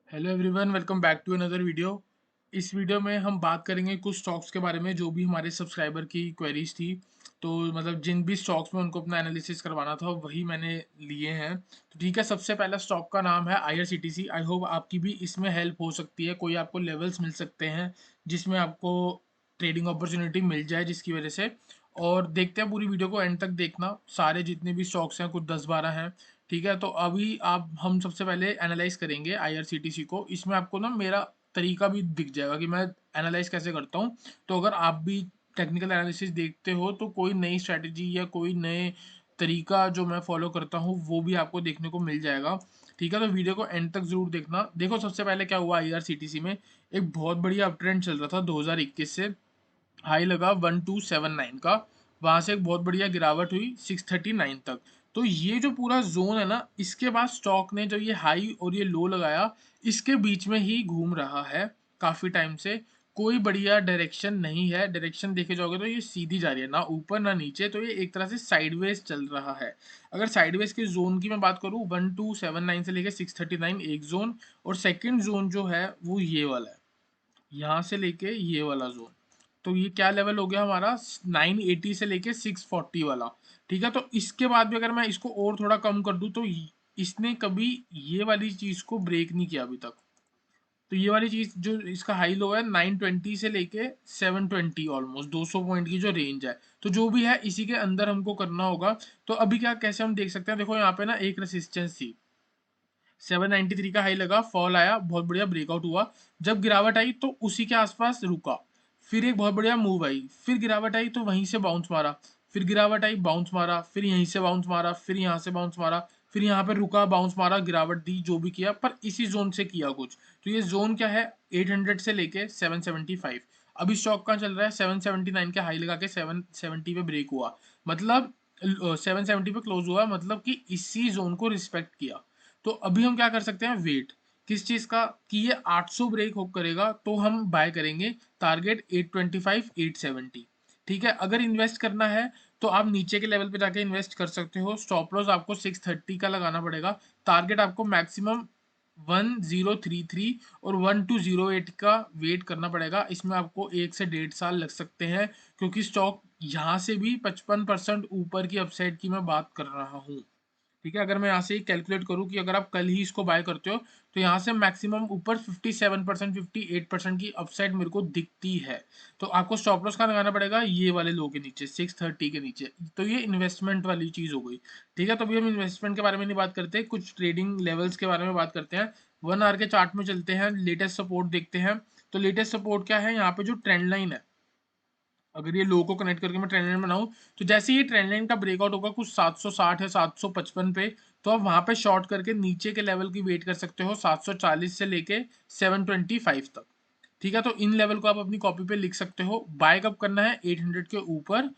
Hello everyone, welcome back to another video. इस video में हम बात करेंगे कुछ स्टॉक्स के बारे में जो भी हमारे सब्सक्राइबर की क्वेरीज थी। तो मतलब जिन भी स्टॉक्स में उनको अपना एनालिसिस करवाना था वही मैंने लिए हैं। तो ठीक है, सबसे पहला स्टॉक का नाम है IRCTC। आई होप आपकी भी इसमें हेल्प हो सकती है, कोई आपको लेवल्स मिल सकते हैं जिसमें आपको ट्रेडिंग अपॉर्चुनिटी मिल जाए जिसकी वजह से। और देखते हैं, पूरी वीडियो को एंड तक देखना। सारे जितने भी स्टॉक्स हैं, कुछ 10-12 हैं। ठीक है, तो अभी आप हम सबसे पहले एनालाइज करेंगे IRCTC को। इसमें आपको ना मेरा तरीका भी दिख जाएगा कि मैं एनालाइज कैसे करता हूँ। तो अगर आप भी टेक्निकल एनालिसिस देखते हो तो कोई नई स्ट्रैटेजी या कोई नए तरीका जो मैं फॉलो करता हूँ वो भी आपको देखने को मिल जाएगा। ठीक है, तो वीडियो को एंड तक जरूर देखना। देखो, सबसे पहले क्या हुआ, IRCTC में एक बहुत बढ़िया अप ट्रेंड चल रहा था 2021 से। हाई लगा 1279 का। वहां से एक बहुत बढ़िया गिरावट हुई 639 तक। तो ये जो पूरा जोन है ना, इसके बाद स्टॉक ने जो ये हाई और ये लो लगाया, इसके बीच में ही घूम रहा है काफी टाइम से। कोई बढ़िया डायरेक्शन नहीं है। डायरेक्शन देखे जाओगे तो ये सीधी जा रही है, ना ऊपर ना नीचे। तो ये एक तरह से साइडवेज चल रहा है। अगर साइडवेज के जोन की मैं बात करूँ, 1279 से लेके 639 एक जोन, और सेकंड जोन जो है वो ये वाला है, यहाँ से लेके ये वाला जोन। तो ये क्या लेवल हो गया हमारा, 980 से लेके 640 वाला। ठीक है, तो इसके बाद भी अगर मैं इसको और थोड़ा कम कर दूं तो इसने कभी ये वाली चीज को ब्रेक नहीं किया अभी तक। तो ये वाली चीज जो इसका हाई लो है 920 से लेके 720, ऑलमोस्ट 200 पॉइंट की जो रेंज है। तो जो भी है इसी के अंदर हमको करना होगा। तो अभी क्या, कैसे हम देख सकते हैं, देखो यहाँ पे ना एक रेसिस्टेंस थी, 793 का हाई लगा, फॉल आया, बहुत बढ़िया ब्रेकआउट हुआ। जब गिरावट आई तो उसी के आसपास रुका। फिर एक बहुत बढ़िया मूव आई, फिर गिरावट आई तो वहीं से बाउंस मारा। फिर गिरावट आई, बाउंस मारा, फिर यहीं से बाउंस मारा, फिर यहाँ से बाउंस मारा, फिर यहाँ पे रुका, बाउंस मारा, गिरावट दी, जो भी किया पर इसी जोन से किया कुछ। तो ये जोन क्या है, 800 से लेके 775। अभी स्टॉक कहाँ चल रहा है, 779 के हाई लगा के 770 पे ब्रेक हुआ। मतलब 770 पे क्लोज हुआ, मतलब कि इसी जोन को रिस्पेक्ट किया। तो अभी हम क्या कर सकते हैं, वेट किस चीज का, कि ये 800 ब्रेक हो करेगा तो हम बाय करेंगे। टारगेट 825 870। ठीक है, अगर इन्वेस्ट करना है तो आप नीचे के लेवल पे जाके इन्वेस्ट कर सकते हो। स्टॉप लॉस आपको 630 का लगाना पड़ेगा। टारगेट आपको मैक्सिमम 1033 और 1208 का वेट करना पड़ेगा। इसमें आपको 1 से 1.5 साल लग सकते हैं, क्योंकि स्टॉक यहाँ से भी 55% ऊपर की अपसाइड की मैं बात कर रहा हूँ। ठीक है, अगर मैं यहाँ से कैलकुलेट करूँ कि अगर आप कल ही इसको बाय करते हो तो यहाँ से मैक्सिमम ऊपर 57% 58% की अपसाइड मेरे को दिखती है। तो आपको स्टॉप लॉस का लगाना पड़ेगा ये वाले लो के नीचे, 630 के नीचे। तो ये इन्वेस्टमेंट वाली चीज हो गई। ठीक है, तो अभी हम इन्वेस्टमेंट के बारे में नहीं बात करते, कुछ ट्रेडिंग लेवल्स के बारे में बात करते हैं। 1 आवर के चार्ट में चलते हैं, लेटेस्ट सपोर्ट देखते हैं। तो लेटेस्ट सपोर्ट क्या है, यहाँ पे जो ट्रेंड लाइन है, अगर ये लो को कनेक्ट करके मैं ट्रेंड लाइन बनाऊं, तो जैसे ही ट्रेंड लाइन का ब्रेकआउट होगा कुछ 760 या 755 पे, तो आप वहां पे शॉर्ट करके नीचे के लेवल की वेट कर सकते हो, 740 से लेके 725 तक। ठीक है, तो इन लेवल को आप अपनी कॉपी पे लिख सकते हो। बाय कब करना है, 800 के ऊपर,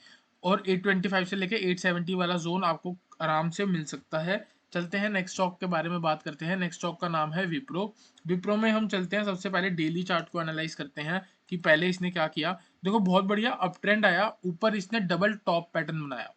और 825 से लेके 870 वाला जोन आपको आराम से मिल सकता है। चलते हैं नेक्स्ट स्टॉक के बारे में बात करते हैं। नेक्स्ट स्टॉक का नाम है विप्रो। विप्रो में हम चलते हैं, सबसे पहले डेली चार्ट को एनालाइज करते हैं कि पहले इसने क्या किया। देखो, बहुत बढ़िया अप ट्रेंड आया, ऊपर इसने डबल टॉप पैटर्न बनाया।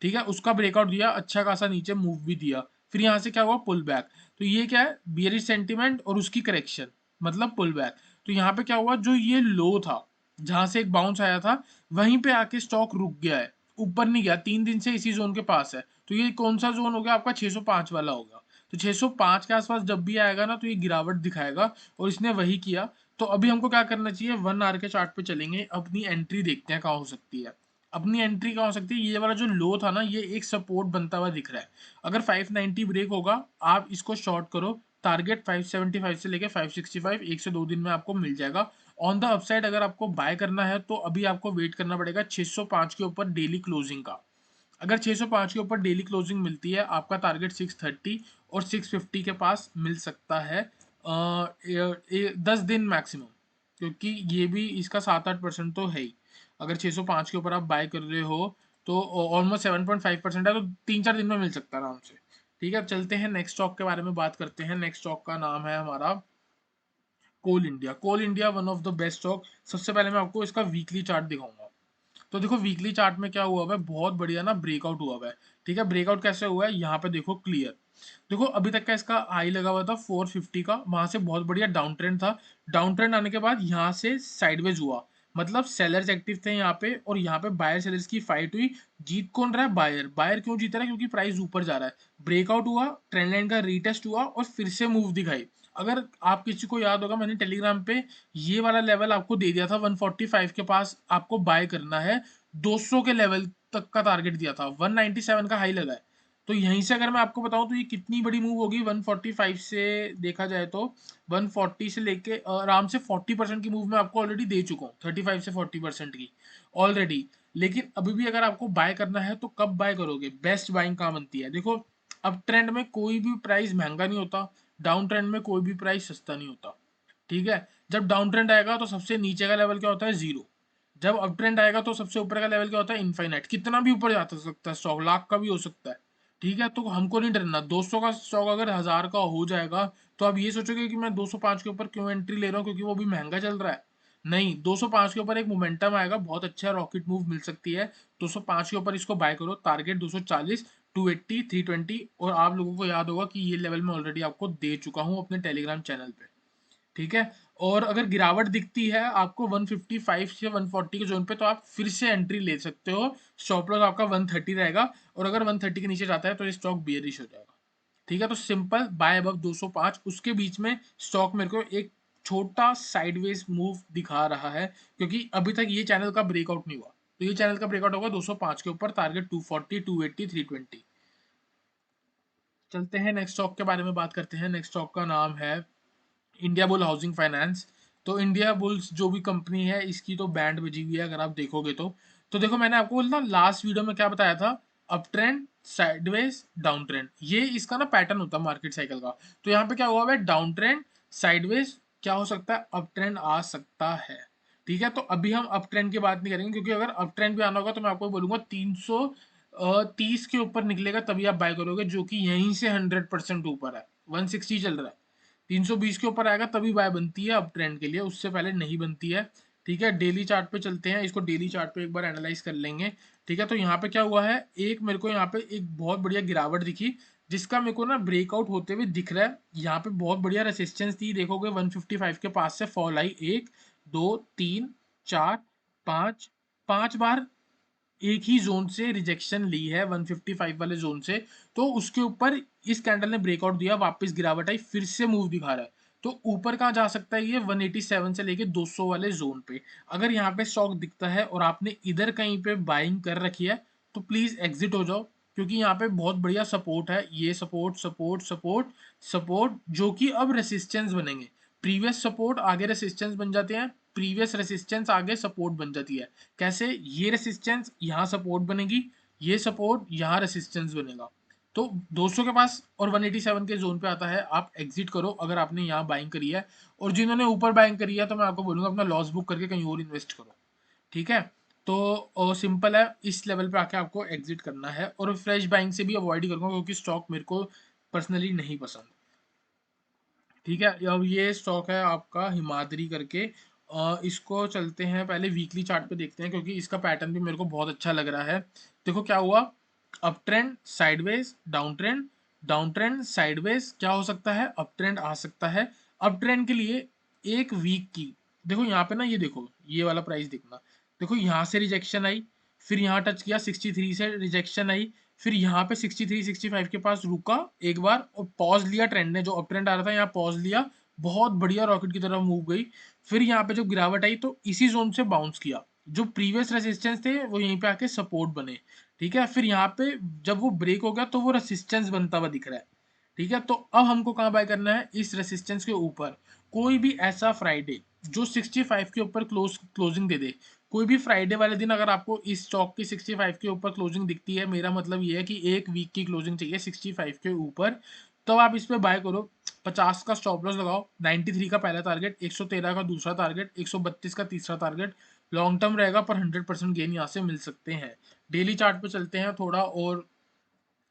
ठीक है, उसका ब्रेकआउट दिया, अच्छा खासा नीचे मूव भी दिया। फिर यहाँ से क्या हुआ, पुल बैक। तो ये क्या है, बियरिश सेंटीमेंट और उसकी करेक्शन, मतलब पुल बैक। तो यहाँ पे क्या हुआ, जो ये लो था जहां से एक बाउंस आया था, वहीं पे आके स्टॉक रुक गया है, ऊपर नहीं गया। 3 दिन से इसी जोन के पास है। तो ये कौन सा जोन हो गया आपका, 605 वाला होगा। तो 605 के आसपास जब भी आएगा ना तो ये गिरावट दिखाएगा, और इसने वही किया। तो अभी हमको क्या करना चाहिए, 1 आवर के चार्ट पे चलेंगे, अपनी एंट्री देखते हैं कहाँ हो सकती है। अपनी एंट्री कहाँ हो सकती है, ये वाला जो लो था ना, ये एक सपोर्ट बनता हुआ दिख रहा है। अगर 590 ब्रेक होगा, आप इसको शॉर्ट करो। टारगेट 575 से लेके 565, 1 से 2 दिन में आपको मिल जाएगा। ऑन द अपसाइड अगर आपको बाय करना है तो अभी आपको वेट करना पड़ेगा 605 के ऊपर डेली क्लोजिंग का। अगर 605 के ऊपर डेली क्लोजिंग मिलती है, आपका टारगेट 630 और 650 के पास मिल सकता है। 10 दिन मैक्सिमम, क्योंकि ये भी इसका 7-8% तो है ही। अगर 605 के ऊपर आप बाय कर रहे हो तो ऑलमोस्ट 7.5% है, तो 3-4 दिन में मिल सकता है आराम से। ठीक है, अब चलते हैं नेक्स्ट स्टॉक के बारे में बात करते हैं। नेक्स्ट स्टॉक का नाम है हमारा Coal India. Coal India one of the best stock. सबसे पहले मैं आपको इसका वीकली चार्ट दिखाऊंगा। तो देखो, वीकली चार्ट में क्या हुआ है, बहुत बढ़िया ना ब्रेकआउट हुआ है। ठीक है, ब्रेकआउट कैसे हुआ है, यहाँ पे देखो क्लियर। देखो अभी तक का इसका हाई लगा हुआ था 450 का, वहां से बहुत बढ़िया डाउन ट्रेंड था। डाउन ट्रेंड आने के बाद यहाँ से साइडवेज हुआ, मतलब सेलर्स एक्टिव थे यहाँ पे, और यहाँ पे बायर सेलर्स की फाइट हुई। जीत कौन रहा है? बायर। बायर क्यों जीत रहा है? क्योंकि प्राइस ऊपर जा रहा है, ब्रेकआउट हुआ, ट्रेंड लाइन का रीटेस्ट हुआ और फिर से मूव दिखाई। अगर आप किसी को याद होगा, मैंने टेलीग्राम पे ये वाला लेवल आपको दे दिया था, 145 के पास आपको बाय करना है। 200 के लेवल तक का टारगेट दिया था, 197 का हाई लगा है। तो यहीं से अगर मैं आपको बताऊं तो ये कितनी बड़ी मूव होगी 145 से, देखा जाए तो 140 से लेके आराम से 40% की मूव मैं आपको ऑलरेडी दे चुका हूँ, 35 से 40% की ऑलरेडी। लेकिन अभी भी अगर आपको बाय करना है तो कब बाय करोगे? बेस्ट बाइंग कहाँ बनती है? देखो, अप ट्रेंड में कोई भी प्राइस महंगा नहीं होता, डाउन ट्रेंड में कोई भी प्राइस सस्ता नहीं होता। ठीक है, जब डाउन ट्रेंड आएगा तो सबसे नीचे का लेवल क्या होता है? जीरो। जब अप ट्रेंड आएगा तो सबसे ऊपर का लेवल क्या होता है? इनफाइनाइट। कितना भी ऊपर जा सकता है स्टॉक, लाख का भी हो सकता है। ठीक है, तो हमको नहीं डरना। 200 का स्टॉक अगर 1000 का हो जाएगा तो आप ये सोचोगे कि मैं 205 के ऊपर क्यों एंट्री ले रहा हूँ क्योंकि वो भी महंगा चल रहा है? नहीं, 205 के ऊपर एक मोमेंटम आएगा, बहुत अच्छा रॉकेट मूव मिल सकती है। 205 के ऊपर इसको बाय करो, टारगेट 240, 280, 320। और आप लोगों को याद होगा कि ये लेवल मैं ऑलरेडी आपको दे चुका हूँ अपने टेलीग्राम चैनल पे। ठीक है, और अगर गिरावट दिखती है आपको 155 से 140 के जोन पे तो आप फिर से एंट्री ले सकते हो। स्टॉप लॉस आपका 130 रहेगा, और अगर 130 के नीचे जाता है तो ये स्टॉक बियरिश हो जाएगा। ठीक है, तो सिंपल बाय अबव 205, उसके बीच में स्टॉक मेरे को एक छोटा साइडवेज मूव दिखा रहा है, क्योंकि अभी तक ये चैनल का ब्रेकआउट नहीं हुआ। तो ये चैनल का ब्रेकआउट होगा 205 के ऊपर, टारगेट 240, 280, 320। चलते हैं नेक्स्ट स्टॉक के बारे में बात करते हैं। नेक्स्ट स्टॉक का नाम है इंडिया बुल हाउसिंग फाइनेंस। तो इंडिया बुल्स जो भी कंपनी है इसकी तो बैंड बजी हुई है अगर आप देखोगे तो देखो मैंने आपको बोला लास्ट वीडियो में क्या बताया था? Up trend, sideways, down trend, ये इसका ना पैटर्न होता है मार्केट साइकिल का। तो यहाँ पे क्या हुआ है? डाउन ट्रेंड, साइडवेज, क्या हो सकता है? अप ट्रेंड आ सकता है। ठीक है, तो अभी हम अप ट्रेंड की बात नहीं करेंगे, क्योंकि अगर अप ट्रेंड भी आना होगा तो मैं आपको बोलूंगा 330 के ऊपर निकलेगा तभी आप बाय करोगे, जो कि यहीं से 100% ऊपर है। 160 चल रहा है, 320 के ऊपर आएगा तभी बाय बनती है अप ट्रेंड के लिए, उससे पहले नहीं बनती है। ठीक है, डेली चार्ट पे चलते हैं, इसको डेली चार्ट पे एक बार एनालाइज कर लेंगे। ठीक है, तो यहाँ पे क्या हुआ है? एक मेरे को यहाँ पे एक बहुत बढ़िया गिरावट दिखी, जिसका मेरे को ना ब्रेकआउट होते हुए दिख रहा है। यहाँ पे बहुत बढ़िया रेसिस्टेंस थी, देखोगे 155 के पास से फॉल आई, एक, दो, तीन, चार, पांच, 5 बार एक ही जोन से रिजेक्शन ली है, 155 वाले जोन से। तो उसके ऊपर इस कैंडल ने ब्रेकआउट दिया, वापस गिरावट आई, फिर से मूव दिखा रहा है। तो ऊपर कहाँ जा सकता है? ये 187 से लेके 200 वाले जोन पे। अगर यहाँ पे स्टॉक दिखता है और आपने इधर कहीं पे बाइंग कर रखी है तो प्लीज एग्जिट हो जाओ, क्योंकि यहाँ पे बहुत बढ़िया सपोर्ट है। ये सपोर्ट, सपोर्ट, सपोर्ट, सपोर्ट, जो कि अब रेसिस्टेंस बनेंगे। प्रीवियस सपोर्ट आगे रेसिस्टेंस बन जाते हैं, प्रीवियस रेसिस्टेंस आगे सपोर्ट बन जाती है। कैसे? ये रेसिस्टेंस यहाँ सपोर्ट बनेगी, ये सपोर्ट यहाँ रेसिस्टेंस बनेगा। तो 200 के पास और 187 के जोन पे आता है, आप एग्जिट करो अगर आपने यहाँ बाइंग करी है। और जिन्होंने ऊपर बाइंग करी है तो मैं आपको बोलूंगा अपना लॉस बुक करके कहीं और इन्वेस्ट करो। ठीक है, तो सिंपल है, इस लेवल पे आके आपको एग्जिट करना है, और फ्रेश बाइंग से भी अवॉइड ही करूंगा क्योंकि स्टॉक मेरे को पर्सनली नहीं पसंद। ठीक है, अब ये स्टॉक है आपका हिमाद्री करके। इसको चलते हैं पहले वीकली चार्ट पे देखते हैं, क्योंकि इसका पैटर्न भी मेरे को बहुत अच्छा लग रहा है। देखो क्या हुआ? Up trend, sideways, down trend, down trend, sideways, क्या हो सकता है? अप ट्रेंड आ सकता है। अप ट्रेंड के लिए एक वीक की, देखो यहाँ पे ना, ये देखो ये वाला प्राइस देखना। देखो यहाँ से रिजेक्शन आई, फिर यहाँ टच किया, 63 से रिजेक्शन आई, फिर यहाँ पे 63 65 के पास रुका एक बार और पॉज लिया, ट्रेंड ने जो अप ट्रेंड आ रहा था यहाँ पॉज लिया, बहुत बढ़िया रॉकेट की तरफ मूव गई। फिर यहाँ पे जो गिरावट आई तो इसी जोन से बाउंस किया, जो प्रीवियस रेसिस्टेंस थे वो यहीं पे आके सपोर्ट बने। ठीक है, फिर यहाँ पे जब वो ब्रेक हो गया तो वो रेसिस्टेंस बनता हुआ दिख रहा है। ठीक है, तो अब हमको कहाँ बाय करना है? इस रेसिस्टेंस के ऊपर। कोई भी ऐसा फ्राइडे जो 65 के ऊपर क्लोजिंग दे दे, कोई भी फ्राइडे वाले दिन अगर आपको इस स्टॉक की 65 के ऊपर क्लोजिंग दिखती है, मेरा मतलब ये है कि एक वीक की क्लोजिंग चाहिए 65 के ऊपर, तो आप इस पे बाय करो। 50 का स्टॉप लॉस लगाओ, 93 का पहला टारगेट, 113 का दूसरा टारगेट, 132 का तीसरा टारगेट। लॉन्ग टर्म रहेगा पर 100% गेन यहाँ से मिल सकते हैं। डेली चार्ट पे चलते हैं थोड़ा और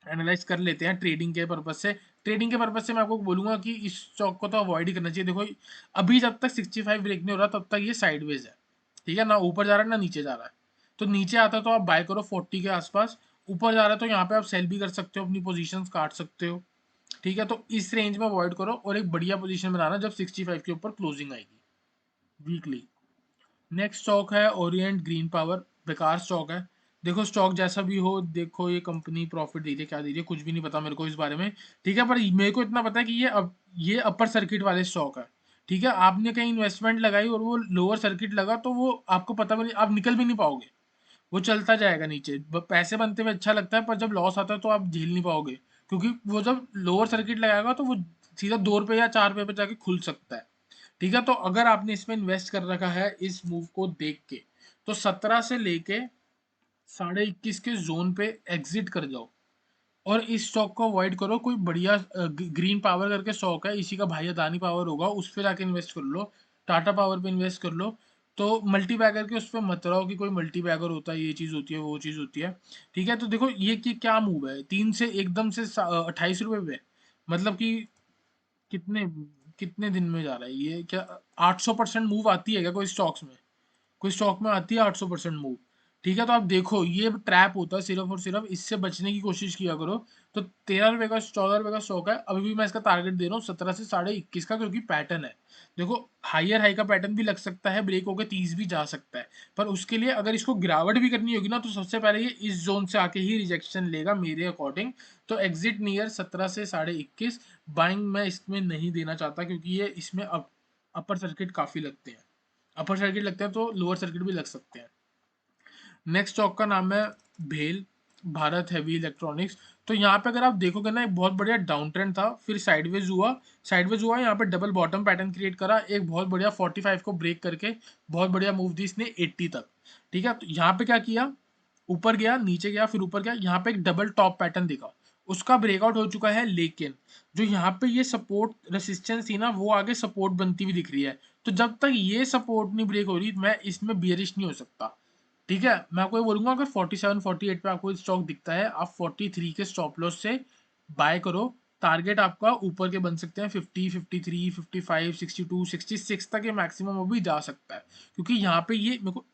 एनालाइज कर लेते हैं ट्रेडिंग के पर्पज से। ट्रेडिंग के पर्पज से मैं आपको बोलूंगा कि इस स्टॉक को तो अवॉइड ही करना चाहिए। देखो अभी जब तक 65 ब्रेक नहीं हो रहा तब तक ये साइडवेज है। ठीक है, ना ऊपर जा रहा है ना नीचे जा रहा है। तो नीचे आता है तो आप बाय करो 40 के आसपास, ऊपर जा रहा है तो यहाँ पे आप सेल भी कर सकते हो, अपनी पोजीशंस काट सकते हो। ठीक है, तो इस रेंज में अवॉइड करो और एक बढ़िया पोजीशन बनाना जब 65 के ऊपर क्लोजिंग आएगी वीकली। नेक्स्ट स्टॉक है ओरिएंट ग्रीन पावर। बेकार स्टॉक है। देखो स्टॉक जैसा भी हो, देखो ये कंपनी प्रॉफिट दे रही है क्या दे रही है कुछ भी नहीं पता मेरे को इस बारे में। ठीक है, पर मेरे को इतना पता है कि ये अपर सर्किट वाले स्टॉक है। ठीक है, आपने कहीं इन्वेस्टमेंट लगाई और वो लोअर सर्किट लगा तो वो आपको पता भी नहीं, आप निकल भी नहीं पाओगे। वो चलता जाएगा नीचे, पैसे बनते हुए अच्छा लगता है, पर जब लॉस आता है तो आप झेल नहीं पाओगे, क्योंकि वो जब लोअर सर्किट लगाएगा तो वो सीधा 2 रुपये या 4 रुपये पे जाके खुल सकता है। ठीक है, तो अगर आपने इसमें इन्वेस्ट कर रखा है इस मूव को देख के, तो 17 से लेके 21.5 के जोन पे एग्जिट कर जाओ और इस स्टॉक को अवॉइड करो। कोई बढ़िया ग्रीन पावर करके स्टॉक है, इसी का भाई अदानी पावर होगा, उस पे जाके इन्वेस्ट कर लो। टाटा पावर पे इन्वेस्ट कर लो। तो मल्टी बैगर के उस पर मत रहो कि कोई मल्टी बैगर होता है, ये चीज़ होती है वो चीज़ होती है। ठीक है, तो देखो ये कि क्या मूव है, 3 से एकदम से 28 रुपये पे, मतलब कि कितने कितने दिन में जा रहा है ये, क्या 800% मूव आती है क्या कोई स्टॉक्स में? कोई स्टॉक में आती है 800% मूव? ठीक है, तो आप देखो ये ट्रैप होता है सिर्फ और सिर्फ, इससे बचने की कोशिश किया करो। तो 13 रुपये का 14 रुपये का स्टॉक है, अभी भी मैं इसका टारगेट दे रहा हूँ 17 से 21.5 का, क्योंकि पैटर्न है। देखो हायर हाई का पैटर्न भी लग सकता है, ब्रेक होकर 30 भी जा सकता है, पर उसके लिए अगर इसको गिरावट भी करनी होगी ना, तो सबसे पहले ये इस जोन से आके ही रिजेक्शन लेगा मेरे अकॉर्डिंग। तो एग्जिट नियर 17 से 21.5। बाइंग मैं इसमें नहीं देना चाहता, क्योंकि ये इसमें अपर सर्किट काफ़ी लगते हैं। अपर सर्किट लगते हैं तो लोअर सर्किट भी लग सकते हैं। नेक्स्ट स्टॉक का नाम है भेल, भारत हैवी इलेक्ट्रॉनिक्स। तो यहाँ पे अगर आप देखोगे ना, एक बहुत बढ़िया डाउन ट्रेंड था, फिर साइडवेज हुआ यहाँ पे डबल बॉटम पैटर्न क्रिएट करा, एक बहुत बढ़िया 45 को ब्रेक करके बहुत बढ़िया मूव दी इसने 80 तक। ठीक है, तो यहाँ पे क्या किया, ऊपर गया नीचे गया फिर ऊपर गया, यहाँ पे एक डबल टॉप पैटर्न दिखा, उसका ब्रेकआउट हो चुका है, लेकिन जो यहाँ पे ये सपोर्ट रेसिस्टेंस थी ना, वो आगे सपोर्ट बनती हुई दिख रही है। तो जब तक ये सपोर्ट नहीं ब्रेक हो रही, मैं इसमें बियरिश नहीं हो सकता। ठीक है, मैं आपको ये बोलूंगा, अगर 47 48 पे आपको स्टॉक दिखता है, आप 43 के स्टॉप लॉस से बाय करो। टारगेट आपका ऊपर के बन सकते हैं 50 53 55 62 66 तक, ये मैक्सिमम अभी जा सकता है, क्योंकि यहाँ पे ये मेरे को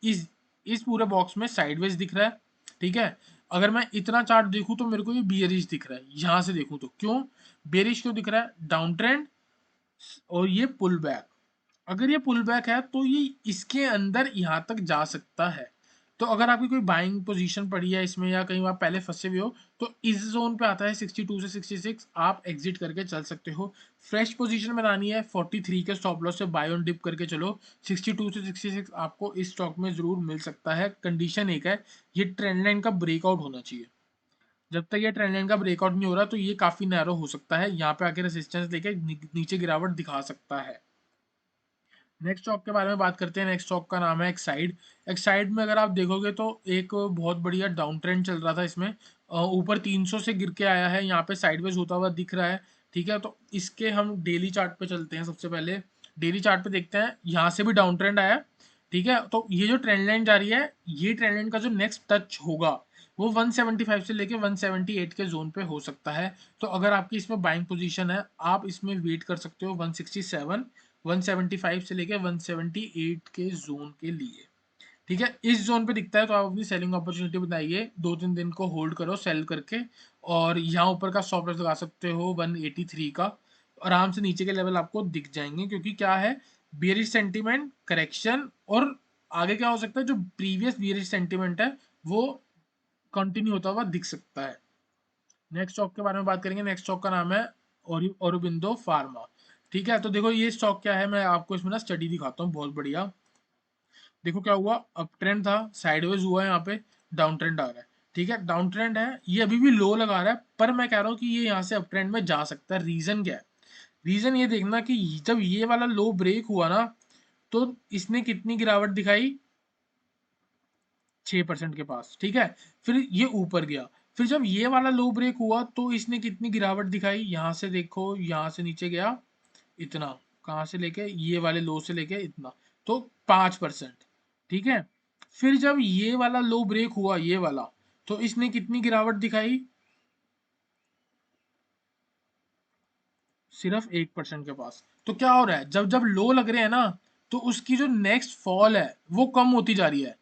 इस पूरे बॉक्स में साइडवेज दिख रहा है। ठीक है, अगर मैं इतना चार्ट देखूं तो मेरे को ये बियरिश दिख रहा है, यहाँ से देखूं तो क्यों बेरिश क्यों दिख रहा है, डाउन ट्रेंड और ये पुल बैक। अगर ये पुल बैक है तो ये इसके अंदर यहाँ तक जा सकता है। तो अगर आपकी कोई बाइंग पोजीशन पड़ी है इसमें, या कहीं आप पहले फंसे हुए हो, तो इस जोन पे आता है 62 से 66, आप एग्जिट करके चल सकते हो। फ्रेश पोजीशन बनानी है 43 के स्टॉप लॉस से बाय ऑन डिप करके चलो। 62 से 66 आपको इस स्टॉक में जरूर मिल सकता है। कंडीशन एक है, ये ट्रेंड लाइन का ब्रेकआउट होना चाहिए। जब तक ये ट्रेंड लाइन का ब्रेकआउट नहीं हो रहा, तो ये काफी नैरो हो सकता है, यहाँ पे आके रेसिस्टेंस लेके नीचे गिरावट दिखा सकता है। नेक्स्ट स्टॉक के बारे में बात करते हैं। नेक्स्ट स्टॉक का नाम है एक्साइड। एक्साइड में अगर आप देखोगे तो एक बहुत बढ़िया डाउन ट्रेंड चल रहा था इसमें, ऊपर 300 से गिर के आया है, यहाँ पे साइडवेज होता हुआ दिख रहा है। ठीक है, तो इसके हम डेली चार्ट पे चलते हैं। सबसे पहले डेली चार्ट पे देखते हैं, यहाँ से भी डाउन ट्रेंड आया। ठीक है, तो ये जो ट्रेंड लाइन जा रही है, ये ट्रेंड लाइन का जो नेक्स्ट टच होगा वो 175 से लेके 178 के जोन पे हो सकता है। तो अगर आपकी इसमें बाइंग पोजीशन है, आप इसमें वेट कर सकते हो 167 175 से लेके 178 के जोन के लिए। ठीक है, इस जोन पे दिखता है तो आप अपनी सेलिंग अपॉर्चुनिटी बताइए, 2-3 दिन को होल्ड करो सेल करके, और यहाँ ऊपर का स्टॉप लॉस लगा सकते हो 183 का। आराम से नीचे के लेवल आपको दिख जाएंगे, क्योंकि क्या है, बियरिश सेंटीमेंट करेक्शन, और आगे क्या हो सकता है, जो प्रीवियस बियरिश सेंटीमेंट है वो कंटिन्यू होता हुआ दिख सकता है। नेक्स्ट स्टॉक के बारे में बात करेंगे। नेक्स्ट स्टॉक का नाम है औरोबिंदो फार्मा। ठीक है, तो देखो ये स्टॉक क्या है, मैं आपको इसमें ना स्टडी दिखाता हूँ बहुत बढ़िया। देखो क्या हुआ, अप ट्रेंड था, साइडवेज हुआ है, यहाँ पे डाउन ट्रेंड आ रहा है। ठीक है, डाउन ट्रेंड है, ये अभी भी लो लगा रहा है, पर मैं कह रहा हूँ कि ये यहाँ से अप ट्रेंड में जा सकता है। रीजन क्या है, रीजन ये देखना कि जब ये वाला लो ब्रेक हुआ ना, तो इसने कितनी गिरावट दिखाई, 6% के पास। ठीक है, फिर ये ऊपर गया, फिर जब ये वाला लो ब्रेक हुआ तो इसने कितनी गिरावट दिखाई, यहाँ से देखो, यहाँ से नीचे गया इतना, कहाँ से लेके ये वाले लो से लेके इतना, तो 5%। ठीक है, फिर जब ये वाला लो ब्रेक हुआ, ये वाला, तो इसने कितनी गिरावट दिखाई, सिर्फ 1% के पास। तो क्या हो रहा है, जब जब लो लग रहे हैं ना, तो उसकी जो नेक्स्ट फॉल है वो कम होती जा रही है।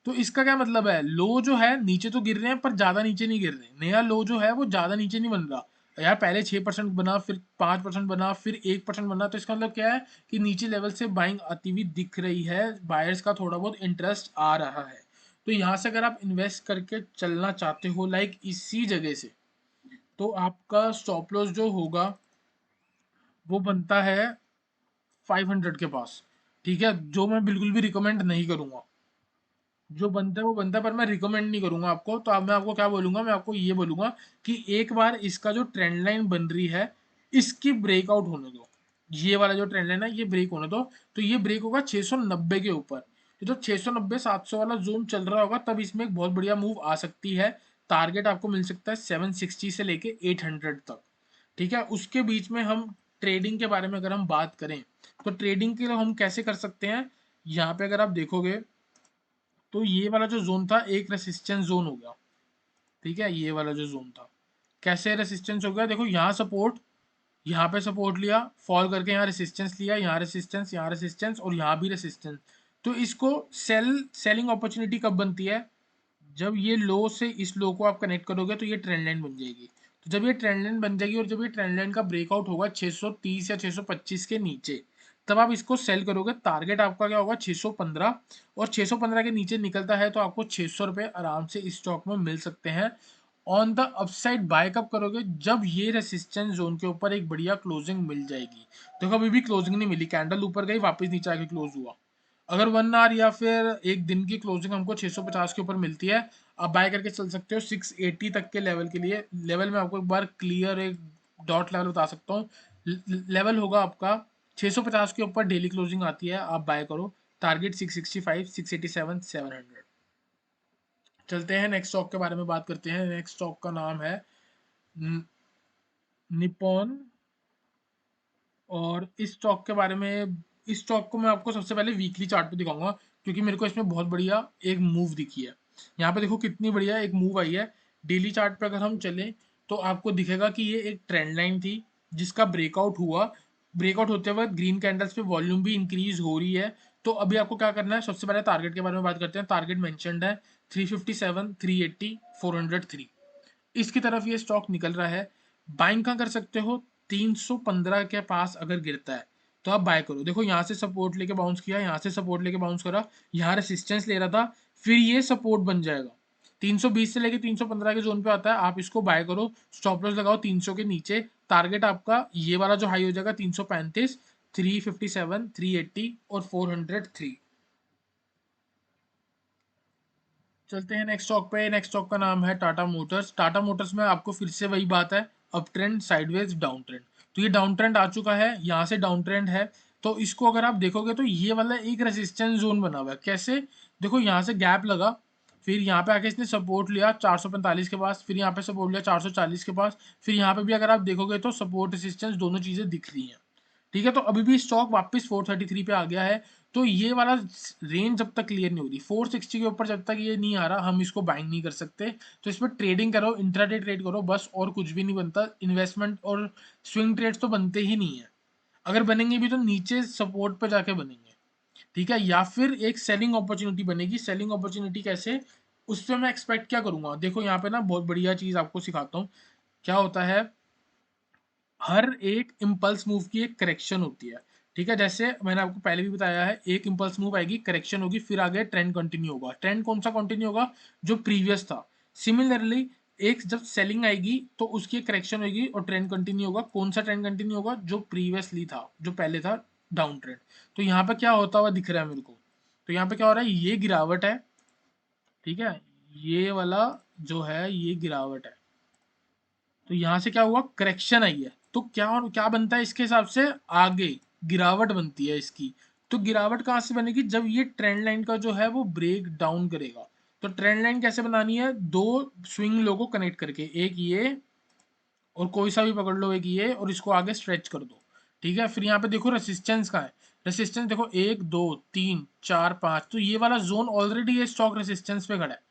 तो इसका क्या मतलब है, लो जो है नीचे तो गिर रहे हैं, पर ज्यादा नीचे नहीं गिर रहे, नया लो जो है वो ज्यादा नीचे नहीं बन रहा, यार पहले 6% बना, फिर 5% बना, फिर 1% बना, तो इसका मतलब क्या है कि नीचे लेवल से बाइंग आती हुई दिख रही है, बायर्स का थोड़ा बहुत इंटरेस्ट आ रहा है। तो यहाँ से अगर आप इन्वेस्ट करके चलना चाहते हो लाइक इसी जगह से, तो आपका स्टॉप लॉस जो होगा वो बनता है 500 के पास। ठीक है, जो मैं बिल्कुल भी रिकमेंड नहीं करूंगा। जो बनता है वो बनता है, पर मैं रिकमेंड नहीं करूंगा आपको। तो अब मैं आपको क्या बोलूंगा, मैं आपको ये बोलूंगा कि एक बार इसका जो ट्रेंड लाइन बन रही है इसकी ब्रेकआउट होने दो। ये वाला जो ट्रेंड लाइन है ये ब्रेक होने दो। तो ये ब्रेक होगा 690 के ऊपर। तो जब 690 700 वाला जोन चल रहा होगा तब इसमें एक बहुत बढ़िया मूव आ सकती है। टारगेट आपको मिल सकता है 760 से लेके 800 तक। ठीक है, उसके बीच में हम ट्रेडिंग के बारे में अगर हम बात करें, तो ट्रेडिंग के लिए हम कैसे कर सकते हैं। यहाँ पे अगर आप देखोगे तो ये वाला जो जोन था एक रेसिस्टेंस जोन हो गया। ठीक है, ये वाला जो जोन था कैसे रेसिस्टेंस हो गया, देखो यहाँ सपोर्ट, यहाँ पे सपोर्ट लिया, फॉल करके यहाँ रेसिस्टेंस लिया, यहाँ रेसिस्टेंस और यहाँ भी रेसिस्टेंस। तो इसको सेलिंग अपॉर्चुनिटी कब बनती है, जब ये लो से इस लो को आप कनेक्ट करोगे तो ये ट्रेंड लाइन बन जाएगी। तो जब ये ट्रेंड लाइन बन जाएगी और जब ये ट्रेंड लाइन का ब्रेकआउट होगा 630 या 625 के नीचे, तब आप इसको सेल करोगे। टारगेट आपका क्या होगा 615, और 615 के नीचे निकलता है तो आपको 600 रुपये आराम से इस स्टॉक में मिल सकते हैं। ऑन द अपसाइड बाय कब करोगे, जब ये रेसिस्टेंस जोन के ऊपर एक बढ़िया क्लोजिंग मिल जाएगी। देखो अभी भी क्लोजिंग नहीं मिली, कैंडल ऊपर गई वापस नीचे आके क्लोज हुआ। अगर 1 आवर या फिर एक दिन की क्लोजिंग हमको 650 के ऊपर मिलती है, आप बाय करके चल सकते हो 680 तक के लेवल के लिए। लेवल में आपको एक बार क्लियर एक डॉट लेवल बता सकता हूँ। लेवल होगा आपका 650 के ऊपर, डेली क्लोजिंग आती है, आप बाय करो। टारगेट 665, 687, 700। चलते हैं नेक्स्ट स्टॉक के बारे में बात करते हैं। नेक्स्ट स्टॉक का नाम है निपॉन। और इस स्टॉक के बारे में, इस स्टॉक को मैं आपको सबसे पहले वीकली चार्ट पे दिखाऊंगा, क्योंकि मेरे को इसमें बहुत बढ़िया एक मूव दिखी है। यहाँ पे देखो कितनी बढ़िया एक मूव आई है। डेली चार्ट पे अगर हम चलें तो आपको दिखेगा कि ये एक ट्रेंड लाइन थी जिसका ब्रेकआउट हुआ। ब्रेकआउट होते हुए ग्रीन कैंडल्स पे वॉल्यूम भी इंक्रीज हो रही है। तो अभी आपको क्या करना है, सबसे पहले टारगेट के बारे में बात करते हैं। टारगेट मेंशन्ड है 357, 380, 403। इसकी तरफ ये स्टॉक निकल रहा है। बाइंग कहाँ कर सकते हो, 315 के पास अगर गिरता है तो आप बाय करो। देखो यहाँ से सपोर्ट लेके बाउंस किया, यहाँ से सपोर्ट लेके बाउंस करा, यहाँ रेसिस्टेंस ले रहा था, फिर ये सपोर्ट बन जाएगा। 320 से लेके 315 के जोन पे आता है, आप इसको बाय करो। स्टॉप लॉस लगाओ 300 के नीचे। टारगेट आपका ये वाला जो हाई हो जाएगा 335, 357, 380 और 403। चलते हैं नेक्स्ट स्टॉक पे। नेक्स्ट स्टॉक का नाम है टाटा मोटर्स। टाटा मोटर्स में आपको फिर से वही बात है, up trend, sideways, down trend. तो ये डाउन ट्रेंड आ चुका है, यहाँ से डाउन ट्रेंड है। तो इसको अगर आप देखोगे तो ये वाला एक रेजिस्टेंस जोन बना हुआ है। कैसे, देखो यहाँ से गैप लगा, फिर यहाँ पे आके इसने सपोर्ट लिया 445 के पास, फिर यहाँ पे सपोर्ट लिया 440 के पास, फिर यहाँ पे भी अगर आप देखोगे तो सपोर्ट रेजिस्टेंस दोनों चीजें दिख रही हैं। ठीक है, तो अभी भी स्टॉक वापस 433 पे आ गया है। तो ये वाला रेंज जब तक क्लियर नहीं होती 460 के ऊपर, जब तक ये नहीं आ रहा हम इसको बाइंग नहीं कर सकते। तो इस पर ट्रेडिंग करो, इंट्राडे ट्रेड करो बस, और कुछ भी नहीं बनता। इन्वेस्टमेंट और स्विंग ट्रेड्स तो बनते ही नहीं है। अगर बनेंगे भी तो नीचे सपोर्ट पे जाके बनेंगे। ठीक है, या फिर एक सेलिंग अपॉर्चुनिटी बनेगी। सेलिंग अपॉर्चुनिटी कैसे, उस पर मैं एक्सपेक्ट क्या करूंगा, देखो यहाँ पे ना बहुत बढ़िया चीज आपको सिखाता हूँ। क्या होता है, हर एक इम्पल्स मूव की एक करेक्शन होती है। ठीक है, जैसे मैंने आपको पहले भी बताया है, एक इम्पल्स मूव आएगी, करेक्शन होगी, फिर आगे ट्रेंड कंटिन्यू होगा। ट्रेंड कौन सा कंटिन्यू होगा, जो प्रीवियस था। सिमिलरली एक जब सेलिंग आएगी तो उसकी करेक्शन होगी और ट्रेंड कंटिन्यू होगा। कौन सा ट्रेंड कंटिन्यू होगा, जो प्रीवियसली था, जो पहले था डाउन ट्रेंड। तो यहाँ पे क्या होता हुआ दिख रहा है मेरे को, तो यहाँ पे क्या हो रहा है, ये गिरावट है। ठीक है, ये वाला जो है ये गिरावट है। तो यहाँ से क्या हुआ, करेक्शन आई है। तो क्या और क्या बनता है इसके हिसाब से, आगे गिरावट बनती है इसकी। तो गिरावट कहाँ से बनेगी, जब ये ट्रेंड लाइन का जो है वो ब्रेक डाउन करेगा। तो ट्रेंड लाइन कैसे बनानी है, दो स्विंग लो को कनेक्ट करके, एक ये और कोई सा भी पकड़ लो, एक ये और इसको आगे स्ट्रेच कर दो। ठीक है, फिर यहाँ पे देखो रेसिस्टेंस का है। रेसिस्टेंस देखो 1 2 3 4 5, तो ये वाला जोन ऑलरेडी ये स्टॉक रेसिस्टेंस पे खड़ा है।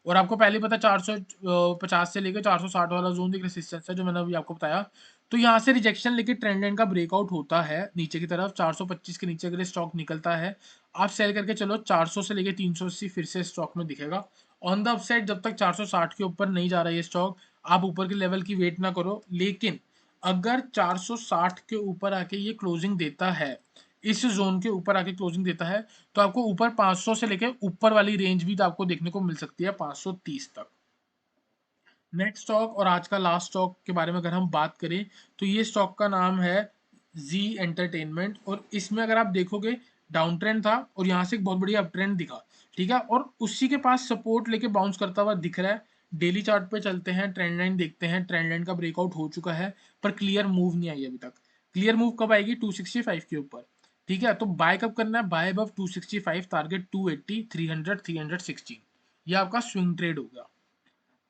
और आपको पहले ही पता 450 से लेकर 460 वाला जोन एक रेसिस्टेंस है, जो मैंने अभी आपको बताया। तो यहाँ से रिजेक्शन लेके ट्रेंड लाइन का ब्रेकआउट होता है नीचे की तरफ, 425 के नीचे अगर स्टॉक निकलता है, आप सेल करके चलो 400 से लेके 380 फिर से स्टॉक में दिखेगा। ऑन द अपसाइड जब तक 460 के ऊपर नहीं जा रहा है ये स्टॉक, आप ऊपर के लेवल की वेट ना करो, लेकिन अगर 460 के ऊपर आके ये क्लोजिंग देता है, इस जोन के ऊपर आके क्लोजिंग देता है, तो आपको ऊपर 500 से लेके ऊपर वाली रेंज भी तो आपको देखने को मिल सकती है 530 तक। नेक्स्ट स्टॉक और आज का लास्ट स्टॉक के बारे में अगर हम बात करें, तो ये स्टॉक का नाम है जी एंटरटेनमेंट, और इसमें अगर आप देखोगे डाउन ट्रेंड था और यहाँ से एक बहुत बढ़िया अप ट्रेंड दिखा, ठीक है, और उसी के पास सपोर्ट लेके बाउंस करता हुआ दिख रहा है। डेली चार्ट पे चलते हैं, ट्रेंड लाइन देखते हैं, ट्रेंड लाइन का ब्रेकआउट हो चुका है, पर क्लियर मूव नहीं आई अभी तक। क्लियर मूव कब आएगी? 265 के ऊपर, ठीक है। तो बाय कब करना है? बाय अबव 265, टारगेट 280, 300, 316, ये आपका स्विंग ट्रेड होगा।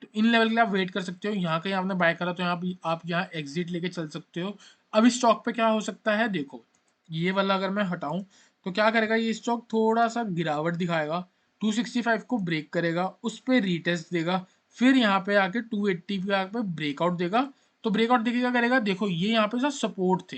तो इन लेवल के लिए आप वेट कर सकते हो। यहाँ कहीं आपने बाय करा तो यहाँ भी आप यहाँ एग्जिट लेके चल सकते हो। अब इस स्टॉक पे क्या हो सकता है, देखो ये वाला अगर मैं हटाऊं तो क्या करेगा, ये स्टॉक थोड़ा सा गिरावट दिखाएगा, 265 को ब्रेक करेगा, उस पर रीटेस्ट देगा, फिर यहाँ पे आके 280 पे आके ब्रेकआउट देगा। तो ब्रेकआउट देके क्या करेगा, देखो ये यहाँ पे सब सपोर्ट थे,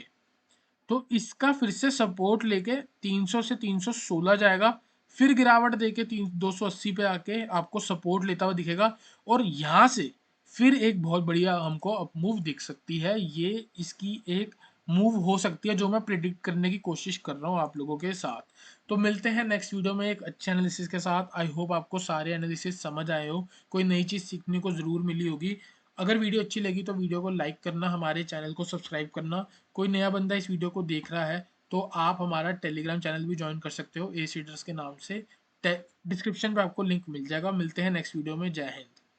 तो इसका फिर से सपोर्ट लेके 300 से 316 जाएगा, फिर गिरावट देके 280 पे आके आपको सपोर्ट लेता हुआ दिखेगा, और यहाँ से फिर एक बहुत बढ़िया हमको अप मूव दिख सकती है। ये इसकी एक मूव हो सकती है जो मैं प्रिडिक्ट करने की कोशिश कर रहा हूँ आप लोगों के साथ। तो मिलते हैं नेक्स्ट वीडियो में एक अच्छे एनालिसिस के साथ। आई होप आपको सारे एनालिसिस समझ आए हो, कोई नई चीज़ सीखने को ज़रूर मिली होगी। अगर वीडियो अच्छी लगी तो वीडियो को लाइक करना, हमारे चैनल को सब्सक्राइब करना। कोई नया बंदा इस वीडियो को देख रहा है तो आप हमारा टेलीग्राम चैनल भी ज्वाइन कर सकते हो, ए सीडर्स के नाम से। डिस्क्रिप्शन पे आपको लिंक मिल जाएगा। मिलते हैं नेक्स्ट वीडियो में। जय हिंद।